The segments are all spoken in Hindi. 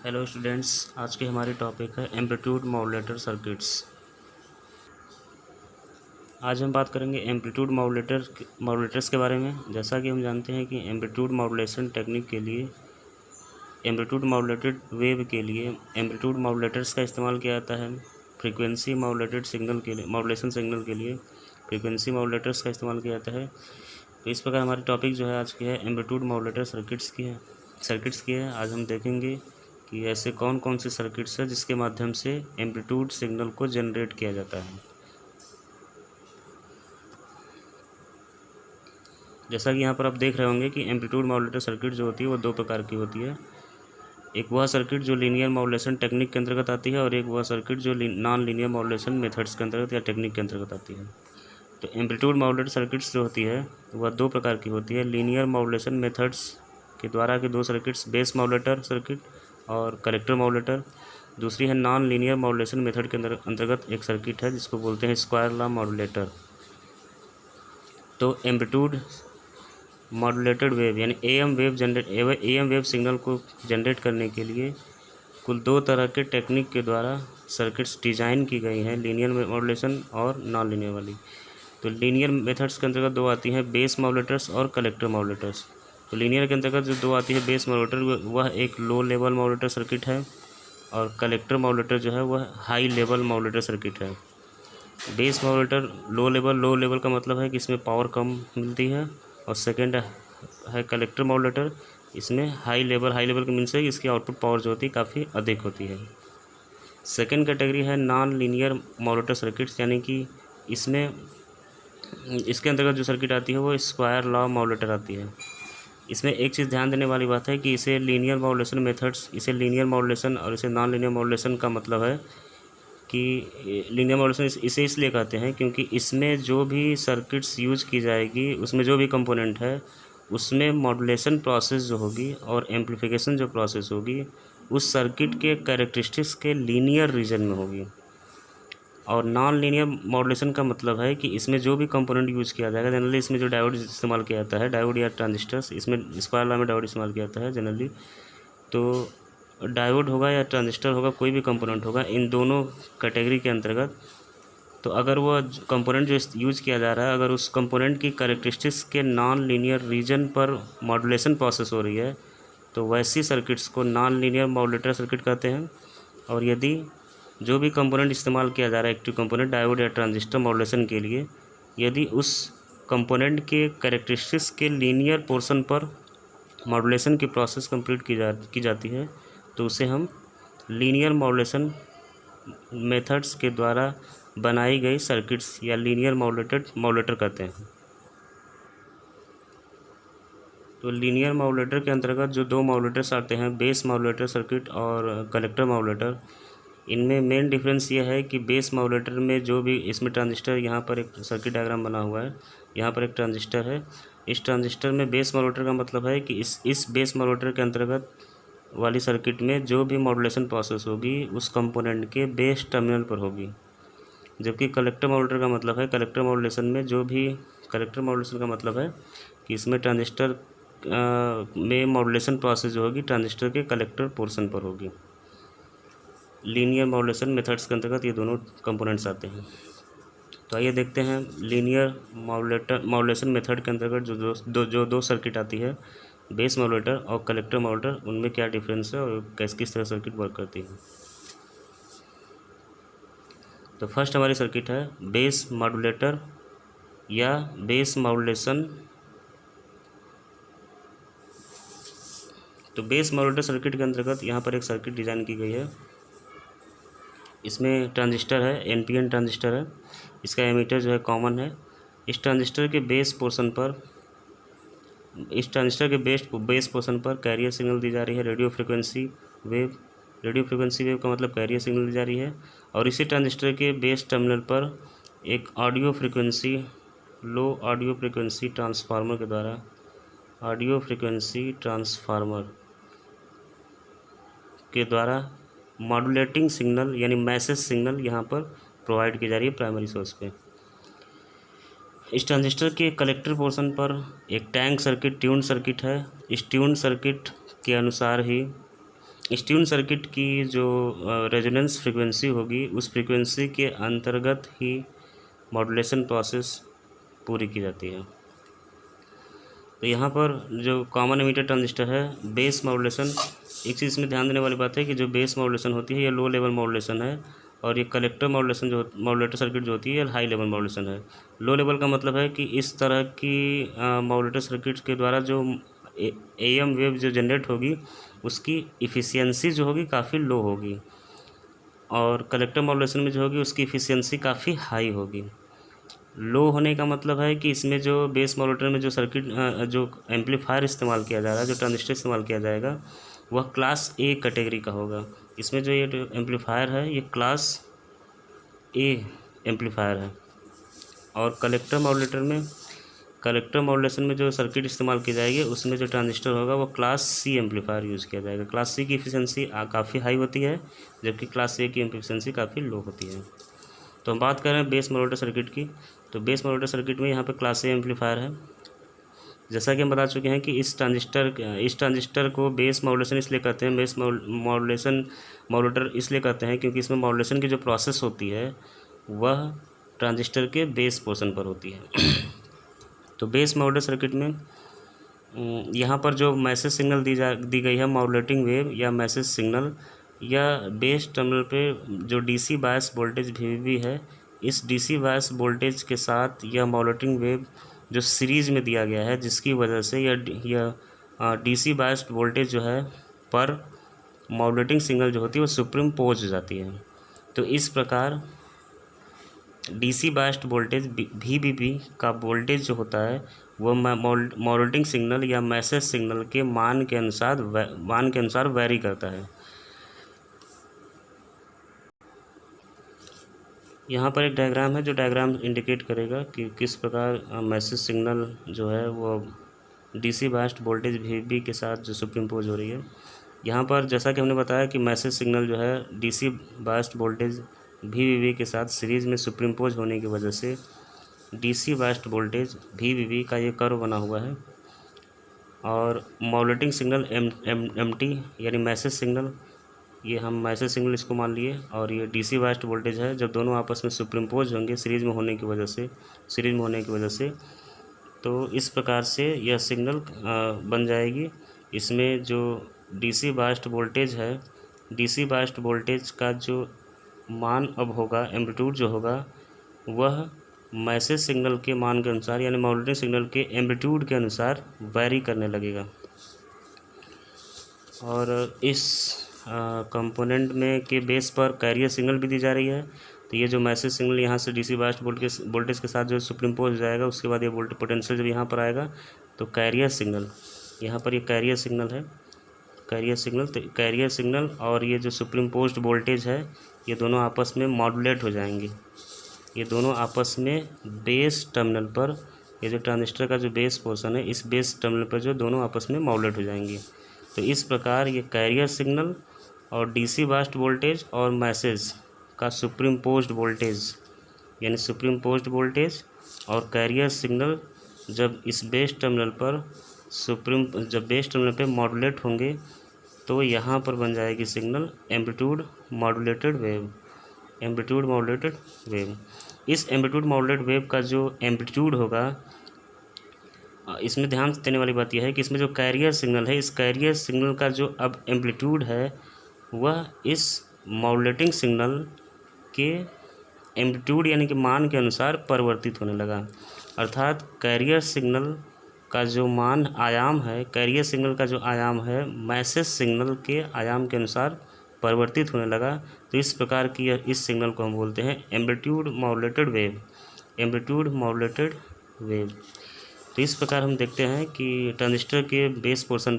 हेलो स्टूडेंट्स, आज की हमारी टॉपिक है एम्पलीट्यूड मॉड्यूलेटर सर्किट्स। आज हम बात करेंगे एम्पलीट्यूड मॉड्यूलेटर्स के बारे में। जैसा कि हम जानते हैं कि एम्पलीट्यूड मॉड्यूलेशन टेक्निक के लिए, एम्पलीट्यूड मॉड्यूलेटेड वेव के लिए एम्पलीट्यूड मॉड्यूलेटर्स का इस्तेमाल किया जाता है। फ्रीक्वेंसी मॉड्यूलेटेड सिग्नल के लिए, मॉड्यूलेशन सिग्नल के लिए फ्रीक्वेंसी मॉड्यूलेटर्स का इस्तेमाल किया जाता है। तो इस प्रकार हमारी टॉपिक जो है आज की है एम्पलीट्यूड मॉड्यूलेटर सर्किट्स की है। आज हम देखेंगे कि ऐसे कौन कौन से सर्किट्स है जिसके माध्यम से एम्पलीट्यूड सिग्नल को जनरेट किया जाता है। जैसा कि यहाँ पर आप देख रहे होंगे कि एम्पलीट्यूड मॉड्यूलेटर सर्किट जो होती है वो दो प्रकार की होती है। एक वह सर्किट जो लीनियर मॉड्यूलेशन टेक्निक के अंतर्गत आती है और एक वह सर्किट जो नॉन लीनियर मॉड्यूलेशन मेथड्स के अंतर्गत या टेक्निक के अंतर्गत आती है। तो एम्पलीट्यूड मॉड्यूलेटर सर्किट्स जो होती है वह दो प्रकार की होती है। लीनियर मॉड्यूलेशन मेथड्स के द्वारा के दो सर्किट्स, बेस मॉड्यूलेटर सर्किट और कलेक्टर मॉड्यूलेटर। दूसरी है नॉन लीनियर मॉड्यूलेशन मेथड के अंतर्गत एक सर्किट है जिसको बोलते हैं स्क्वायर लॉ मॉड्यूलेटर। तो एम्पलीट्यूड मॉड्यूलेटेड वेव यानी एएम वेव सिग्नल को जनरेट करने के लिए कुल दो तरह के टेक्निक के द्वारा सर्किट्स डिज़ाइन की गई हैं, लीनियर मॉड्यूलेशन और नॉन लीनियर वाली। तो लीनियर मेथड्स के अंतर्गत दो आती हैं, बेस मॉड्यूलेटर्स और कलेक्टर मॉड्यूलेटर्स। तो लीनियर के अंतर्गत जो दो आती है बेस मॉड्यूलेटर, वह एक लो लेवल मॉड्यूलेटर सर्किट है और कलेक्टर मॉड्यूलेटर जो है वह हाई लेवल मॉड्यूलेटर सर्किट है। बेस मॉड्यूलेटर लो लेवल का मतलब है कि इसमें पावर कम मिलती है, और सेकेंड है कलेक्टर मॉड्यूलेटर, इसमें हाई लेवल के मीन्स है कि इसकी आउटपुट पावर जो होती है काफ़ी अधिक होती है। सेकेंड कैटेगरी है नॉन लीनियर मॉड्यूलेटर सर्किट्स, यानी कि इसके अंतर्गत जो सर्किट आती है वो स्क्वायर लॉ मॉड्यूलेटर आती है। इसमें एक चीज़ ध्यान देने वाली बात है कि इसे लीनियर मॉड्यूलेशन और इसे नॉन लीनियर मॉड्यूलेशन का मतलब है कि लीनियर मॉड्यूलेशन इसे इसलिए कहते हैं क्योंकि इसमें जो भी सर्किट्स यूज की जाएगी, उसमें जो भी कंपोनेंट है, उसमें मॉड्यूलेशन प्रोसेस जो होगी और एम्प्लीफिकेशन जो प्रोसेस होगी उस सर्किट के कैरेक्टरिस्टिक्स के लीनियर रीजन में होगी। और नॉन लीनियर मॉड्यूलेशन का मतलब है कि इसमें जो भी कंपोनेंट यूज़ किया जाएगा, जनरली इसमें जो डायोड इस्तेमाल किया जाता है, डायोड या ट्रांजिस्टर्स, इसमें स्क्वायर लॉ में डायोड इस्तेमाल किया जाता है जनरली। तो डायोड होगा या ट्रांजिस्टर होगा, कोई भी कंपोनेंट होगा, इन दोनों कैटेगरी के अंतर्गत, तो अगर वह कंपोनेंट जो यूज़ किया जा रहा है, अगर उस कंपोनेंट की कैरेक्टरिस्टिक्स के नॉन लीनियर रीजन पर मॉड्यूलेशन प्रोसेस हो रही है तो वैसी सर्किट्स को नॉन लीनियर मॉड्यूलेटर सर्किट कहते हैं। और यदि जो भी कंपोनेंट इस्तेमाल किया जा रहा है, एक्टिव कंपोनेंट डायोड या ट्रांजिस्टर मॉड्यूलेशन के लिए, यदि उस कंपोनेंट के कैरेक्टरिस्टिक्स के लीनियर पोर्शन पर मॉड्यूलेशन की प्रोसेस कंप्लीट की जाती है तो उसे हम लीनियर मॉड्यूलेशन मेथड्स के द्वारा बनाई गई सर्किट्स या लीनियर मॉड्यूलेटर कहते हैं। तो लीनियर मॉड्यूलेटर के अंतर्गत जो दो मॉड्यूलेटर्स आते हैं, बेस मॉड्यूलेटर सर्किट और कलेक्टर मॉड्यूलेटर, इनमें मेन डिफरेंस ये है कि बेस मॉड्यूलेटर में जो भी, इसमें ट्रांजिस्टर, यहाँ पर एक सर्किट डायग्राम बना हुआ है, यहाँ पर एक ट्रांजिस्टर है। इस ट्रांजिस्टर में बेस मॉड्यूलेटर का मतलब है कि इस बेस मॉड्यूलेटर के अंतर्गत वाली सर्किट में जो भी मॉड्यूलेशन प्रोसेस होगी उस कंपोनेंट के बेस टर्मिनल पर होगी। जबकि कलेक्टर मॉड्यूलेटर का मतलब है, कलेक्टर मॉड्यूलेशन का मतलब है कि इसमें ट्रांजिस्टर में मॉड्यूलेशन प्रोसेस जो होगी ट्रांजिस्टर के कलेक्टर पोर्शन पर होगी। लीनियर मॉड्यूलेशन मेथड्स के अंतर्गत ये दोनों कंपोनेंट्स आते हैं। तो आइए देखते हैं लीनियर मॉड्यूलेशन मेथड के अंतर्गत जो दो सर्किट आती है, बेस मॉड्यूलेटर और कलेक्टर मॉड्यूलेटर, उनमें क्या डिफरेंस है और किस तरह सर्किट वर्क करती है। तो फर्स्ट हमारी सर्किट है बेस मॉड्यूलेटर या बेस मॉड्यूलेशन। तो बेस मॉड्यूलेटर सर्किट के अंतर्गत यहाँ पर एक सर्किट डिज़ाइन की गई है। इसमें ट्रांजिस्टर है, एनपीएन ट्रांजिस्टर है, इसका एमीटर जो है कॉमन है। इस ट्रांजिस्टर के बेस पोर्शन पर कैरियर सिग्नल दी जा रही है, रेडियो फ्रिक्वेंसी वेव का मतलब कैरियर सिग्नल दी जा रही है। और इसी ट्रांजिस्टर के बेस टर्मिनल पर एक लो ऑडियो फ्रिक्वेंसी ट्रांसफार्मर के द्वारा मॉड्यूलेटिंग सिग्नल यानी मैसेज सिग्नल यहाँ पर प्रोवाइड की जा रही है प्राइमरी सोर्स पे। इस ट्रांजिस्टर के कलेक्टर पोर्शन पर एक टैंक सर्किट, ट्यून सर्किट है। इस ट्यून सर्किट के अनुसार ही इस ट्यून सर्किट की जो रेजोनेंस फ्रीक्वेंसी होगी उस फ्रीक्वेंसी के अंतर्गत ही मॉड्यूलेशन प्रोसेस पूरी की जाती है। तो यहाँ पर जो कॉमन एमिटर ट्रांजिस्टर है, बेस मॉड्यूलेशन, एक चीज़ में ध्यान देने वाली बात है कि जो बेस मॉड्यूलेशन होती है ये लो लेवल मॉड्यूलेशन है, और ये कलेक्टर मॉड्यूलेशन जो मॉड्यूलेटर सर्किट जो होती है ये हाई लेवल मॉड्यूलेशन है। लो लेवल का मतलब है कि इस तरह की मॉड्यूलेटर सर्किट के द्वारा जो AM वेव जो जनरेट होगी उसकी इफ़िशियंसी जो होगी काफ़ी लो होगी, और कलेक्टर मॉड्यूलेशन में जो होगी उसकी इफ़िशियंसी काफ़ी हाई होगी। लो होने का मतलब है कि इसमें जो बेस मॉड्यूलेटर में जो सर्किट जो एम्पलीफायर इस्तेमाल किया जा रहा है, जो ट्रांजिस्टर इस्तेमाल किया जाएगा वह क्लास ए कैटेगरी का होगा। इसमें जो ये एम्पलीफायर है ये क्लास ए एम्पलीफायर है। और कलेक्टर मॉड्यूलेशन में जो सर्किट इस्तेमाल की जाएगी उसमें जो ट्रांजिस्टर होगा वो क्लास सी एम्पलीफायर यूज़ किया जाएगा। क्लास सी की एफिशिएंसी काफ़ी हाई होती है, जबकि क्लास ए की एफिशिएंसी काफ़ी लो होती है। तो हम बात कर रहे हैं बेस मॉड्यूलेटर सर्किट की। तो बेस मॉड्यूलेटर सर्किट में यहाँ पे क्लास ए एम्पलीफायर है। जैसा कि हम बता चुके हैं कि इस ट्रांजिस्टर को बेस मॉड्यूलेशन इसलिए कहते हैं, बेस मॉड्यूलेटर इसलिए कहते हैं क्योंकि इसमें मॉड्यूलेशन की जो प्रोसेस होती है वह ट्रांजिस्टर के बेस पोर्शन पर होती है। तो बेस मॉड्यूलेटर सर्किट में यहाँ पर जो मैसेज सिग्नल दी गई है, मॉड्यूलेटिंग वेव या मैसेज सिग्नल, या बेस टर्मिनल पे जो डीसी बायस वोल्टेज VBB है, इस डीसी बायस वोल्टेज के साथ यह मॉड्यूलेटिंग वेव जो सीरीज़ में दिया गया है, जिसकी वजह से यह डीसी बायस वोल्टेज जो है पर मॉड्यूलेटिंग सिग्नल जो होती है वो सुप्रीम पोज हो जाती है। तो इस प्रकार डीसी बायस्ड वोल्टेज VBB का वोल्टेज जो होता है वह मॉड्यूलेटिंग सिग्नल या मैसेज सिग्नल के मान के अनुसार वैरी करता है। यहाँ पर एक डायग्राम है, जो डायग्राम इंडिकेट करेगा कि किस प्रकार मैसेज सिग्नल जो है वो डीसी बायस्ड वोल्टेज VBB के साथ जो सुप्रीम पोज हो रही है। यहाँ पर जैसा कि हमने बताया कि मैसेज सिग्नल जो है डीसी बायस्ड वोल्टेज VBB के साथ सीरीज़ में सुप्रीम पोज होने की वजह से डीसी बायस्ड वोल्टेज VBB का ये कर्व बना हुआ है, और मॉड्यूलेटिंग सिग्नल MT यानी मैसेज सिग्नल, ये हम मैसेज सिग्नल इसको मान लिए, और ये डीसी बायस्ड वोल्टेज है। जब दोनों आपस में सुप्रीम पोज होंगे सीरीज़ में होने की वजह से तो इस प्रकार से यह सिग्नल बन जाएगी। इसमें जो डीसी बायस्ड वोल्टेज है, डीसी बायस्ड वोल्टेज का जो मान अब होगा, एम्पलीट्यूड जो होगा वह मैसेज सिग्नल के मान के अनुसार यानी मॉड्यूलेटिंग सिग्नल के एम्पलीट्यूड के अनुसार वैरी करने लगेगा। और इस कंपोनेंट में के बेस पर कैरियर सिग्नल भी दी जा रही है। तो ये जो मैसेज सिग्नल यहाँ से डीसी बायस्ड वोल्टेज के साथ जो सुप्रीम पोज हो जाएगा, उसके बाद ये वोल्टेज पोटेंशियल जब यहाँ पर आएगा तो कैरियर सिग्नल, यहाँ पर ये कैरियर सिग्नल है, तो कैरियर सिग्नल और ये जो सुप्रीम पोज्ड वोल्टेज है ये दोनों आपस में मॉड्यूलेट हो जाएंगे। ये दोनों आपस में बेस टर्मिनल पर, ये जो ट्रांजिस्टर का जो बेस पोर्शन है, इस बेस टर्मिनल पर जो दोनों आपस में मॉड्यूलेट हो जाएंगे। तो इस प्रकार ये कैरियर सिग्नल और डीसी बायस्ड वोल्टेज और मैसेज का सुप्रीम पोज्ड वोल्टेज यानी सुप्रीम पोज्ड वोल्टेज और कैरियर सिग्नल जब इस बेस टर्मिनल पे मॉड्यूलेट होंगे तो यहाँ पर बन जाएगी सिग्नल एम्पलीट्यूड मॉड्यूलेटेड वेव। इस एम्पलीट्यूड मॉड्यूलेटेड वेव का जो एम्पलीट्यूड होगा, इसमें ध्यान देने वाली बात यह है कि इसमें जो कैरियर सिग्नल है, इस कैरियर सिग्नल का जो अब एम्पलीट्यूड है वह इस मॉड्यूलेटिंग सिग्नल के एम्पलीट्यूड यानी कि मान के अनुसार परिवर्तित होने लगा। अर्थात कैरियर सिग्नल का जो आयाम है मैसेज सिग्नल के आयाम के अनुसार परिवर्तित होने लगा। तो इस प्रकार की इस सिग्नल को हम बोलते हैं एम्पलीट्यूड मॉड्यूलेटेड वेव। तो इस प्रकार हम देखते हैं कि ट्रांजिस्टर के बेस पोर्शन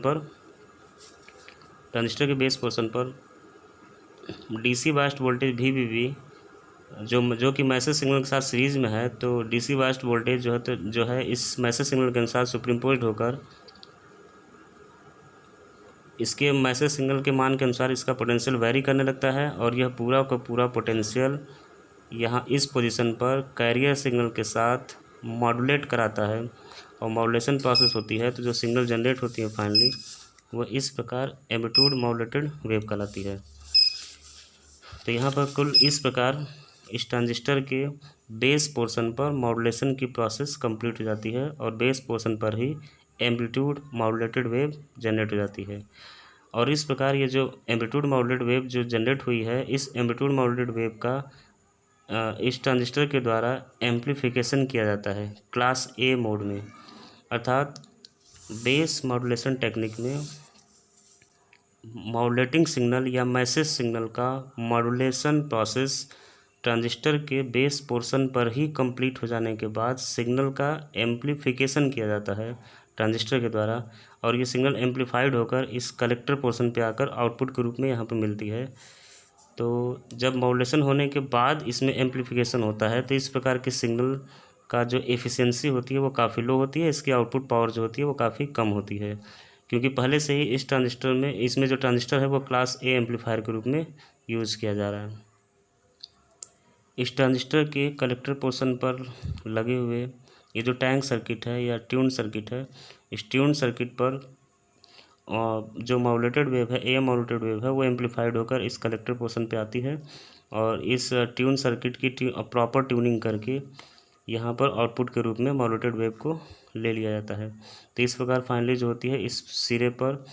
पर डीसी बायस्ड वोल्टेज VBB जो कि मैसेज सिग्नल के साथ सीरीज़ में है, तो डीसी बायस्ड वोल्टेज जो है इस मैसेज सिग्नल के अनुसार सुपरइम्पोज्ड होकर इसके मैसेज सिग्नल के मान के अनुसार इसका पोटेंशियल वैरी करने लगता है, और यह पूरा का पूरा पोटेंशियल यहाँ इस पोजीशन पर कैरियर सिग्नल के साथ मॉड्यूलेट कराता है, और मॉड्यूलेशन प्रोसेस होती है। तो जो सिग्नल जनरेट होती है फाइनली वह इस प्रकार एम्पलीट्यूड मॉड्यूलेटेड वेव कहलाती है। तो यहाँ पर कुल इस प्रकार इस ट्रांजिस्टर के बेस पोर्शन पर मॉड्यूलेशन की प्रोसेस कंप्लीट हो जाती है और बेस पोर्शन पर ही एम्पलीट्यूड मॉड्यूलेटेड वेव जनरेट हो जाती है। और इस प्रकार ये जो एम्पलीट्यूड मॉड्यूलेटेड वेव जो जनरेट हुई है, इस एम्पलीट्यूड मॉड्यूलेटेड वेव का इस ट्रांजिस्टर के द्वारा एम्प्लीफिकेशन किया जाता है क्लास ए मोड में। अर्थात बेस मॉड्यूलेशन टेक्निक में मॉड्यूलेटिंग सिग्नल या मैसेज सिग्नल का मॉड्यूलेशन प्रोसेस ट्रांजिस्टर के बेस पोर्शन पर ही कंप्लीट हो जाने के बाद सिग्नल का एम्प्लीफिकेशन किया जाता है ट्रांजिस्टर के द्वारा, और ये सिग्नल एम्प्लीफाइड होकर इस कलेक्टर पोर्शन पे आकर आउटपुट के रूप में यहाँ पर मिलती है। तो जब मॉड्यूलेशन होने के बाद इसमें एम्प्लीफिकेशन होता है तो इस प्रकार के सिग्नल का जो एफिशिएंसी होती है वो काफ़ी लो होती है, इसकी आउटपुट पावर जो होती है वो काफ़ी कम होती है, क्योंकि पहले से ही इस ट्रांजिस्टर में इसमें जो ट्रांजिस्टर है वो क्लास ए एम्पलीफायर के रूप में यूज़ किया जा रहा है। इस ट्रांजिस्टर के कलेक्टर पोर्शन पर लगे हुए ये जो टैंक सर्किट है या ट्यून सर्किट है, इस ट्यून सर्किट पर जो मॉड्यूलेटेड वेव है, ए मॉड्यूलेटेड वेव है, वो एम्पलीफाइड होकर इस कलेक्टर पोर्शन पे आती है और इस ट्यून सर्किट की प्रॉपर ट्यूनिंग करके यहाँ पर आउटपुट के रूप में मॉड्यूलेटेड वेव को ले लिया जाता है। तो इस प्रकार फाइनली जो होती है इस सिरे पर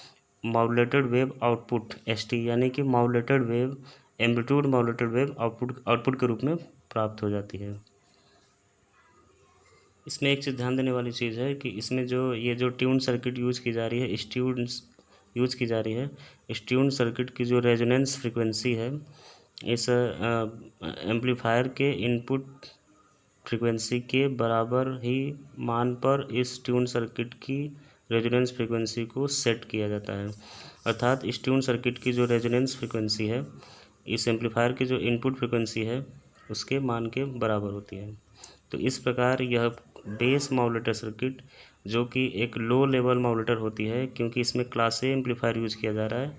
मॉड्यूलेटेड वेव आउटपुट एसटी यानी कि modulated wave amplitude modulated wave output के रूप में प्राप्त हो जाती है। इसमें एक चीज़ ध्यान देने वाली चीज़ है कि इसमें जो ये जो ट्यून सर्किट यूज़ की जा रही है, इस ट्यून सर्किट की जो रेजोनेंस फ्रीक्वेंसी है, इस एम्पलीफायर के इनपुट फ्रीक्वेंसी के बराबर ही मान पर इस ट्यून सर्किट की रेजोनेंस फ्रीक्वेंसी को सेट किया जाता है। अर्थात इस ट्यून सर्किट की जो रेजोनेंस फ्रीक्वेंसी है इस एम्पलीफायर की जो इनपुट फ्रीक्वेंसी है उसके मान के बराबर होती है। तो इस प्रकार यह बेस मॉड्यूलेटर सर्किट जो कि एक लो लेवल मॉड्यूलेटर होती है, क्योंकि इसमें क्लास ए एम्पलीफायर यूज़ किया जा रहा है,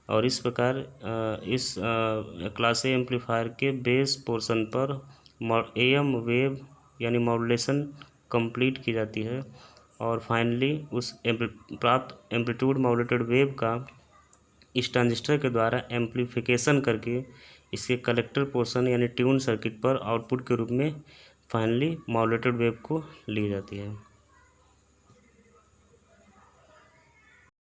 और इस प्रकार इस क्लास ए एम्पलीफायर के बेस पोर्शन पर एम वेव यानी मॉड्यूलेशन कंप्लीट की जाती है और फाइनली उस प्राप्त एम्पलीट्यूड मॉड्यूलेटेड वेव का इस ट्रांजिस्टर के द्वारा एम्प्लीफिकेशन करके इसके कलेक्टर पोर्शन यानी ट्यून सर्किट पर आउटपुट के रूप में फाइनली मॉड्यूलेटेड वेव को ली जाती है।